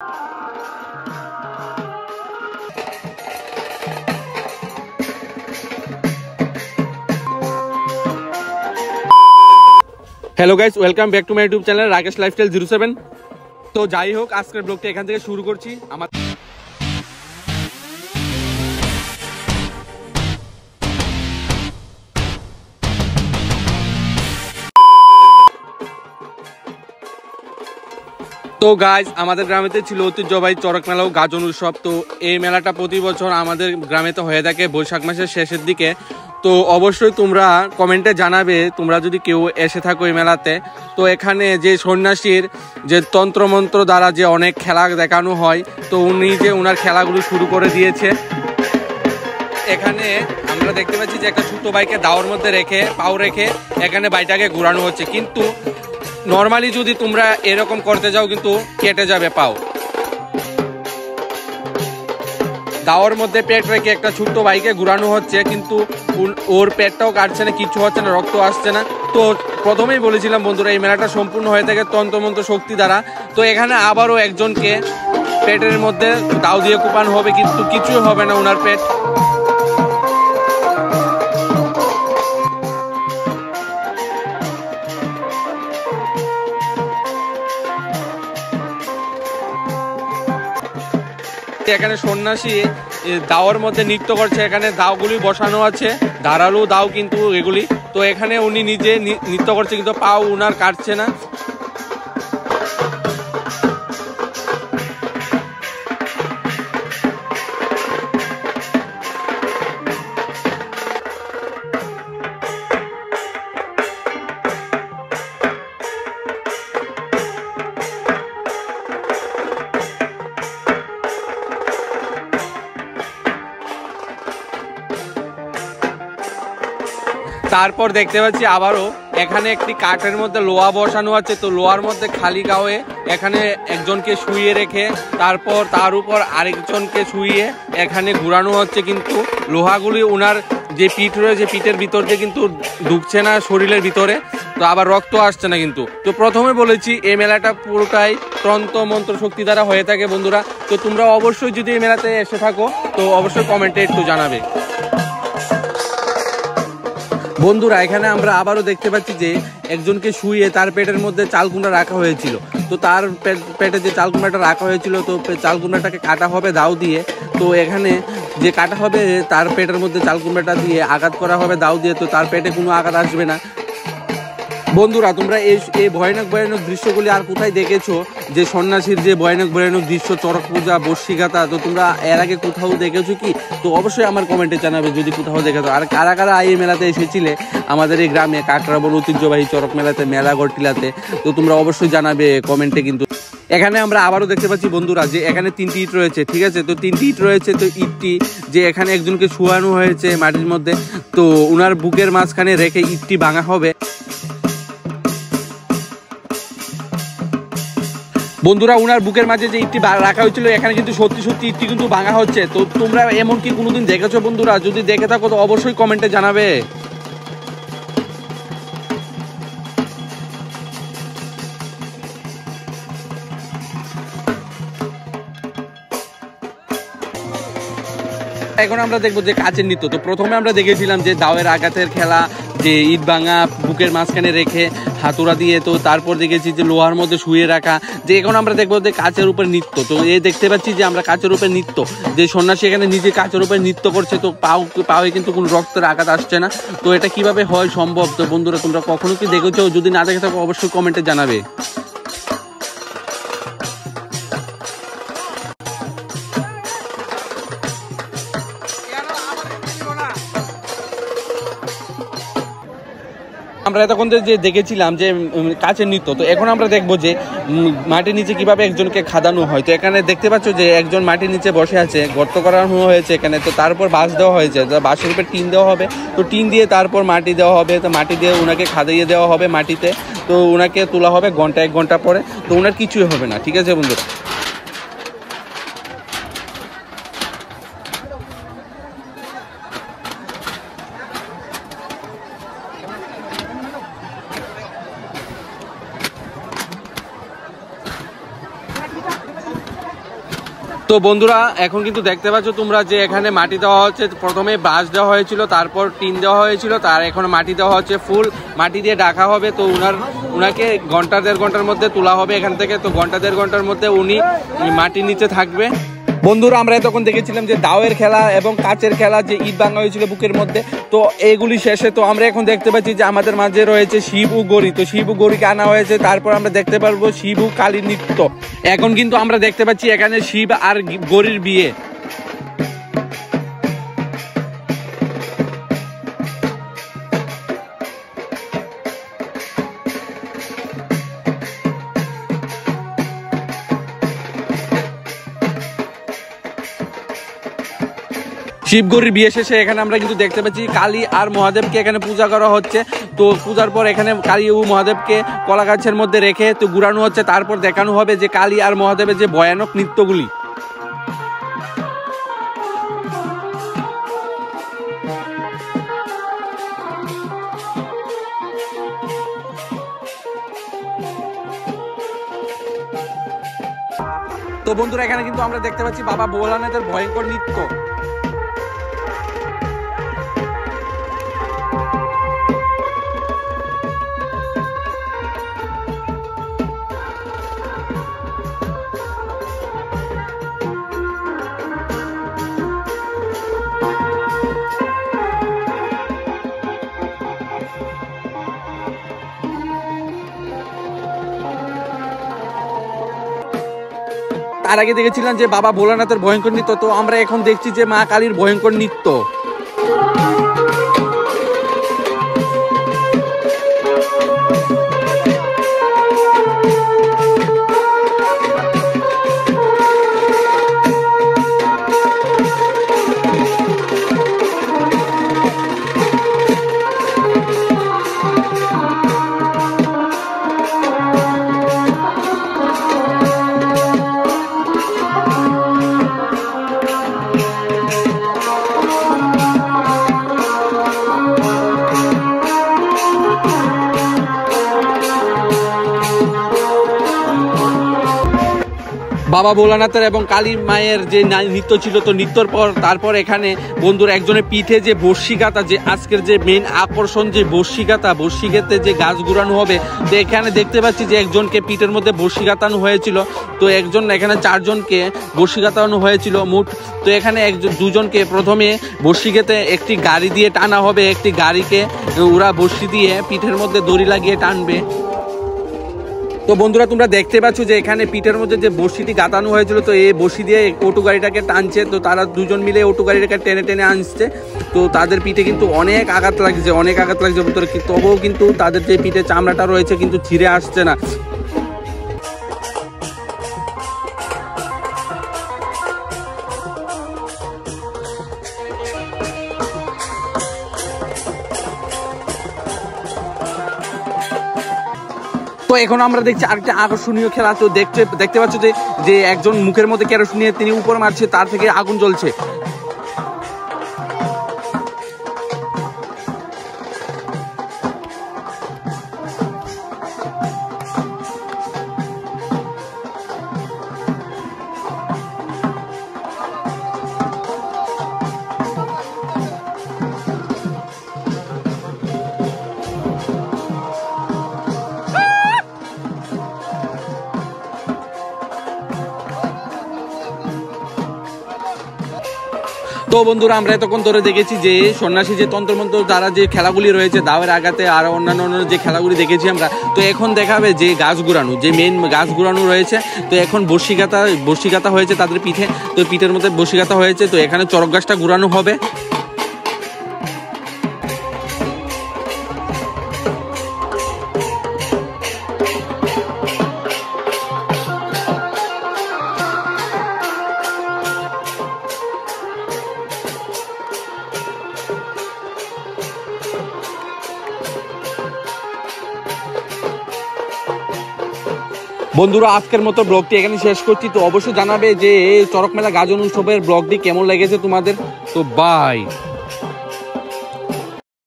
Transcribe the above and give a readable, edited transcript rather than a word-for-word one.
Hello guys, welcome back to my YouTube channel Rakesh lifestyle 07। तो যাই হোক, আজকের ব্লগটা এখান থেকে শুরু করছি। তো গাইস, আমাদের গ্রামেতে ছিল ঐতিহ্যবাহী চড়ক মেলা ও গাজন উৎসব। তো এই মেলাটা প্রতি বছর আমাদের গ্রামেতে হয়ে থাকে বৈশাখ মাসের শেষের দিকে। তো অবশ্যই তোমরা কমেন্টে জানাবে তোমরা যদি কেউ এসে থাকো এই মেলাতে। তো এখানে যে সন্ন্যাসীর যে তন্ত্রমন্ত্র দ্বারা যে অনেক খেলা দেখানো হয়, তো উনি যে ওনার খেলাগুলো শুরু করে দিয়েছে। এখানে আমরা দেখতে পাচ্ছি যে একটা ছোট বাইকে দাওয়ার মধ্যে রেখে পাও রেখে এখানে বাইটাকে ঘোরানো হচ্ছে, কিন্তু নর্মালি যদি তোমরা এরকম করতে যাও কিন্তু কেটে যাবে পাও। দাওয়ার মধ্যে পেট রেখে একটা ছোট্ট বাইকে ঘুরানো হচ্ছে, কিন্তু ওর পেটটাও কাটছে না, কিছু হচ্ছে না, রক্ত আসছে না। তো প্রথমেই বলেছিলাম বন্ধুরা, এই মেলাটা সম্পূর্ণ হয়ে থাকে তন্ত্রমন্ত্র শক্তি দ্বারা। তো এখানে আবারও একজনকে পেটের মধ্যে দাও দিয়ে কোপানো হবে, কিন্তু কিছুই হবে না ওনার পেট। এখানে সন্ন্যাসী দাওয়ার মধ্যে নৃত্য করছে, এখানে দাওগুলি বসানো আছে, ধারালো দাও কিন্তু এগুলি। তো এখানে উনি নিজে নৃত্য করছে, কিন্তু পাও উনার কাটছে না। তারপর দেখতে পাচ্ছি আবারও এখানে একটি কাঠের মধ্যে লোহা বসানো আছে। তো লোহার মধ্যে খালি গায়ে এখানে একজনকে শুইয়ে রেখে তারপর তার উপর আরেকজনকে শুইয়ে এখানে ঘুরানো হচ্ছে, কিন্তু লোহাগুলি ওনার যে পিঠ রয়েছে পিঠের ভিতর দিয়ে কিন্তু ঢুকছে না শরীরের ভিতরে। তো আবার রক্ত আসছে না কিন্তু। তো প্রথমে বলেছি এই মেলাটা পুরোটাই তন্ত্র মন্ত্র শক্তি দ্বারা হয়ে থাকে বন্ধুরা। তো তোমরা অবশ্যই যদি এই মেলাতে এসে থাকো তো অবশ্যই কমেন্টে একটু জানাবে বন্ধুরা। এখানে আমরা আবারও দেখতে পাচ্ছি যে একজনকে শুইয়ে তার পেটের মধ্যে চালকুমড়া রাখা হয়েছিল। তো তার পেটে যে চালকুমড়াটা রাখা হয়েছিল, তো চালকুমড়াটাকে কাটা হবে দাও দিয়ে। তো এখানে যে কাটা হবে তার পেটের মধ্যে চালকুমড়াটা দিয়ে আঘাত করা হবে দাও দিয়ে, তো তার পেটে কোনো আঘাত আসবে না। বন্ধুরা, তোমরা এই ভয়ানক ভয়ানক দৃশ্যগুলি আর কোথায় দেখেছো? যে সন্ন্যাসীর যে ভয়ানক ভয়ানক দৃশ্য, চড়ক পূজা, বর্ষিকাতা, তো তোমরা এর আগে কোথাও দেখেছো কি? তো অবশ্যই আমার কমেন্টে জানাবে যদি কোথাও দেখেছো। আর কারা কারা এই মেলাতে এসেছিলে আমাদের এই গ্রামে কাকরাবন ঐতিহ্যবাহী চড়ক মেলাতে, মেলাঘর টিলাতে, তো তোমরা অবশ্যই জানাবে কমেন্টে। কিন্তু এখানে আমরা আবারও দেখতে পাচ্ছি বন্ধুরা যে এখানে 3টি ইট রয়েছে, ঠিক আছে? তো 3টি ইট রয়েছে। তো ইটটি যে এখানে একজনকে শোয়ানো হয়েছে মাটির মধ্যে, তো ওনার বুকের মাঝখানে রেখে ইটটি ভাঙা হবে। বন্ধুরা, উনার বুকের মাঝে যে ইটটি রাখা হয়েছিল এখানে কিন্তু সত্যি সত্যি ইটটি কিন্তু ভাঙা হচ্ছে। তো তোমরা এমন কি কোনোদিন দেখেছো বন্ধুরা? যদি দেখে থাকো তো অবশ্যই কমেন্টে জানাবে। এখন আমরা দেখবো যে কাচের নৃত্য। তো প্রথমে আমরা দেখেছিলাম যে দাওয়ের আঘাতের খেলা, যে ইট ভাঙা বুকের মাঝখানে রেখে হাতুড়া দিয়ে। তো তারপর দেখেছি যে লোহার মধ্যে শুয়ে রাখা। যে এখন আমরা দেখবো যে কাচের উপর নৃত্য। তো এই দেখতে পাচ্ছি যে আমরা কাচের উপর নৃত্য, যে সন্ন্যাসী এখানে নিজে কাচের উপর নৃত্য করছে। তো পায়ে কিন্তু কোনো রক্তের আঘাত আসছে না। তো এটা কিভাবে হয় সম্ভব? তো বন্ধুরা, তোমরা কখনো কি দেখেছো? যদি না দেখে থাকো অবশ্যই কমেন্টে জানাবে। আমরা এতক্ষণ যে দেখেছিলাম যে কাচের নৃত্য, তো এখন আমরা দেখবো যে মাটির নিচে কিভাবে একজনকে খাদানো হয়। তো এখানে দেখতে পাচ্ছ যে একজন মাটির নিচে বসে আছে, গর্ত করানো হয়েছে এখানে। তো তারপর বাঁশ দেওয়া হয়েছে, বাঁশের উপরে টিন দেওয়া হবে। তো টিন দিয়ে তারপর মাটি দেওয়া হবে। তো মাটি দিয়ে ওনাকে খাদাইয়ে দেওয়া হবে মাটিতে। তো ওনাকে তোলা হবে ঘন্টা 1 ঘন্টা পরে। তো ওনার কিছুই হবে না, ঠিক আছে বন্ধুরা? তো বন্ধুরা এখন কিন্তু দেখতে পাচ্ছ তোমরা যে এখানে মাটি দেওয়া হচ্ছে, প্রথমে বাঁশ দেওয়া হয়েছিল, তারপর টিন দেওয়া হয়েছিল, তার এখন মাটি দেওয়া হচ্ছে, ফুল মাটি দিয়ে ঢাকা হবে। তো উনাকে ঘন্টা দেড় ঘন্টার মধ্যে তোলা হবে এখান থেকে। তো ঘন্টা দেড় ঘন্টার মধ্যে উনি মাটির নিচে থাকবে। বন্ধুরা আমরা তখন দেখেছিলাম যে দাওয়ের খেলা এবং কাচের খেলা, যে ইট ভাঙা হয়েছিল বুকের মধ্যে। তো এইগুলি শেষে তো আমরা এখন দেখতে পাচ্ছি যে আমাদের মাঝে রয়েছে শিব ও গৌরী। তো শিব ও গৌরীকে আনা হয়েছে, তারপর আমরা দেখতে পারবো শিব ও কালী নৃত্য। এখন কিন্তু আমরা দেখতে পাচ্ছি এখানে শিব আর গৌরীর বিয়ে। শিবগৌরীর বিয়ে শেষে এখানে আমরা কিন্তু দেখতে পাচ্ছি কালী আর মহাদেবকে এখানে পূজা করা হচ্ছে। তো পূজার পর এখানে কালী ও মহাদেবকে কলা গাছের মধ্যে রেখে তো ঘুরানো হচ্ছে, তারপর দেখানো হবে যে কালী আর মহাদেবের যে ভয়ানক নৃত্যগুলি। তো বন্ধুরা এখানে কিন্তু আমরা দেখতে পাচ্ছি বাবা ভোলানাথের ভয়ঙ্কর নৃত্য। তার আগে দেখেছিলাম যে বাবা ভোলানাথের ভয়ঙ্কর নৃত্য, তো আমরা এখন দেখছি যে মা কালীর ভয়ঙ্কর নৃত্য। বাবা ভোলানাথের এবং কালী মায়ের যে নৃত্য ছিল, তো নৃত্যর পর তারপর এখানে বন্ধুর একজনের পিঠে যে বর্ষিকাতা, যে আজকের যে মেইন আকর্ষণ যে বর্ষিকাতা, বর্ষিকাতে যে গাছ ঘুরানো হবে। তো এখানে দেখতে পাচ্ছি যে একজনকে পিঠের মধ্যে বর্ষিকাতানো হয়েছিল। তো একজন এখানে চারজনকে বর্ষিকাতানো হয়েছিল মোট। তো এখানে দুজনকে প্রথমে বর্ষিকাতে একটি গাড়ি দিয়ে টানা হবে, একটি গাড়িকে ওরা বর্ষি দিয়ে পিঠের মধ্যে দড়ি লাগিয়ে টানবে। তো বন্ধুরা তোমরা দেখতে পাচ্ছ যে এখানে পিঠের মধ্যে যে বড়শিটি গাঁথানো হয়েছিল, তো এই বড়শি দিয়ে অটো গাড়িটাকে টানছে। তো তারা দুজন মিলে অটো গাড়িটাকে টেনে টেনে আনছে। তো তাদের পিঠে কিন্তু অনেক আঘাত লাগছে, তবুও কিন্তু তাদের যে পিঠে চামড়াটা রয়েছে কিন্তু ছিঁড়ে আসছে না। তো এখন আমরা দেখছি আরেকটা আকর্ষণীয় খেলা। তো দেখতে পাচ্ছ যে একজন মুখের মধ্যে কেরোসিন নিয়ে তিনি উপর মারছে, তার থেকে আগুন জ্বলছে। তো বন্ধুরা আমরা এতক্ষণ ধরে দেখেছি যে সন্ন্যাসী যে তন্ত্রমন্ত্র দ্বারা যে খেলাগুলি রয়েছে, দাওয়ের আঘাতে আর অন্যান্য যে খেলাগুলি দেখেছি আমরা। তো এখন দেখাবে যে গাছ ঘুরানো, যে মেইন গাছ ঘুরানো রয়েছে। তো এখন বর্ষিকাতা হয়েছে তাদের পিঠে, তো পিঠের মধ্যে বর্ষিকাতা হয়েছে। তো এখানে চরক গাছটা ঘুরানো হবে। বন্ধুরা আজকের মতো ব্লগটি এখানে শেষ করছি। তো অবশ্যই জানাবে যে চরক মেলা গাজন উৎসবের ব্লগটি কেমন লেগেছে তোমাদের। তো বাই।